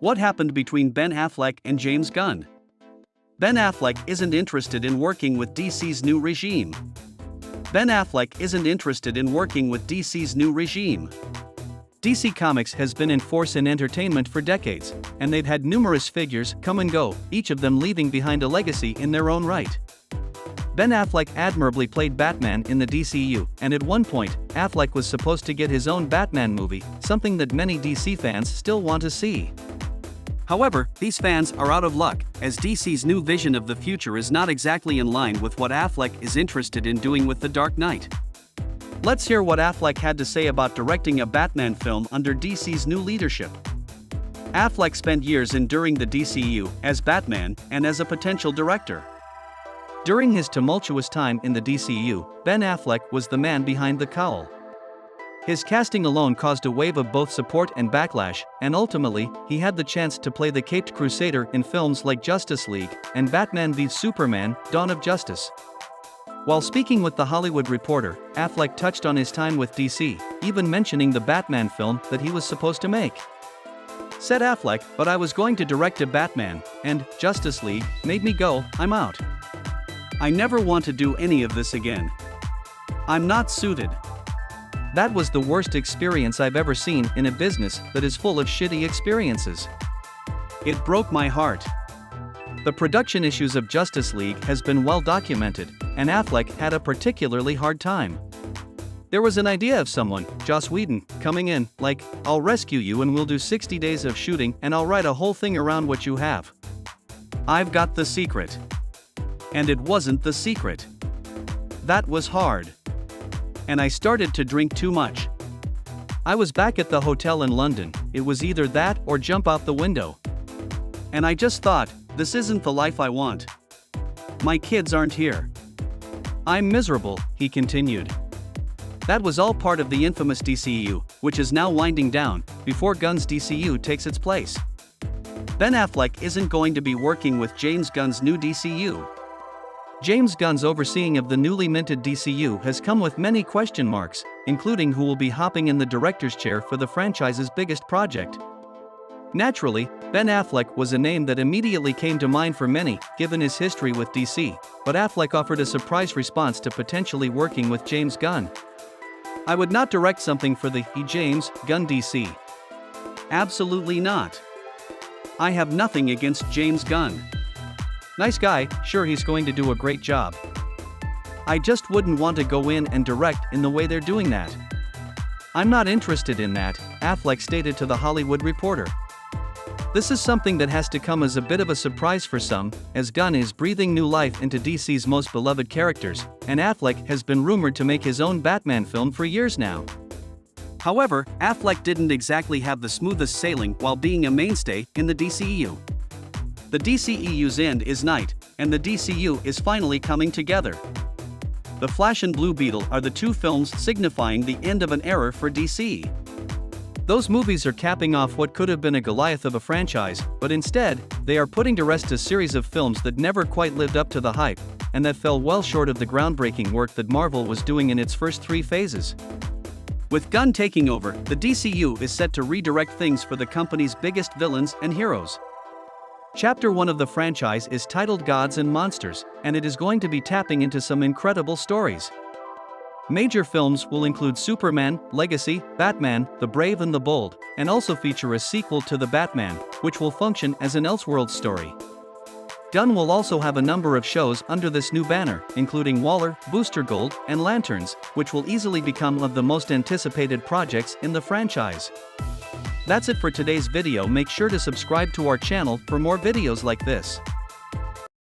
What happened between Ben Affleck and James Gunn? Ben Affleck isn't interested in working with DC's new regime. Ben Affleck isn't interested in working with DC's new regime. DC Comics has been in force in entertainment for decades, and they've had numerous figures come and go, each of them leaving behind a legacy in their own right. Ben Affleck admirably played Batman in the DCU, and at one point, Affleck was supposed to get his own Batman movie, something that many DC fans still want to see. However, these fans are out of luck, as DC's new vision of the future is not exactly in line with what Affleck is interested in doing with The Dark Knight. Let's hear what Affleck had to say about directing a Batman film under DC's new leadership. Affleck spent years enduring the DCU as Batman and as a potential director. During his tumultuous time in the DCU, Ben Affleck was the man behind the cowl. His casting alone caused a wave of both support and backlash, and ultimately, he had the chance to play the Caped Crusader in films like Justice League and Batman v Superman: Dawn of Justice. While speaking with The Hollywood Reporter, Affleck touched on his time with DC, even mentioning the Batman film that he was supposed to make. Said Affleck, "But I was going to direct a Batman, and Justice League made me go, I'm out. I never want to do any of this again. I'm not suited. That was the worst experience I've ever seen in a business that is full of shitty experiences. It broke my heart." The production issues of Justice League has been well documented, and Affleck had a particularly hard time. There was an idea of someone, Joss Whedon, coming in, like, "I'll rescue you and we'll do 60 days of shooting and I'll write a whole thing around what you have. I've got the secret." And it wasn't the secret. That was hard. And I started to drink too much. I was back at the hotel in London, it was either that or jump out the window. And I just thought, this isn't the life I want. My kids aren't here. I'm miserable, he continued. That was all part of the infamous DCU, which is now winding down, before Gunn's DCU takes its place. Ben Affleck isn't going to be working with James Gunn's new DCU. James Gunn's overseeing of the newly minted DCU has come with many question marks, including who will be hopping in the director's chair for the franchise's biggest project. Naturally, Ben Affleck was a name that immediately came to mind for many, given his history with DC, but Affleck offered a surprise response to potentially working with James Gunn. "I would not direct something for the James Gunn DC. Absolutely not. I have nothing against James Gunn. Nice guy, sure he's going to do a great job. I just wouldn't want to go in and direct in the way they're doing that. I'm not interested in that," Affleck stated to The Hollywood Reporter. This is something that has to come as a bit of a surprise for some, as Gunn is breathing new life into DC's most beloved characters, and Affleck has been rumored to make his own Batman film for years now. However, Affleck didn't exactly have the smoothest sailing while being a mainstay in the DCEU. The DCEU's end is night, and the DCU is finally coming together. The Flash and Blue Beetle are the two films signifying the end of an era for DC. Those movies are capping off what could have been a Goliath of a franchise, but instead, they are putting to rest a series of films that never quite lived up to the hype, and that fell well short of the groundbreaking work that Marvel was doing in its first three phases. With Gunn taking over, the DCU is set to redirect things for the company's biggest villains and heroes. Chapter 1 of the franchise is titled Gods and Monsters, and it is going to be tapping into some incredible stories. Major films will include Superman, Legacy, Batman, The Brave and the Bold, and also feature a sequel to The Batman, which will function as an Elseworlds story. Gunn will also have a number of shows under this new banner, including Waller, Booster Gold, and Lanterns, which will easily become one of the most anticipated projects in the franchise. That's it for today's video. Make sure to subscribe to our channel for more videos like this.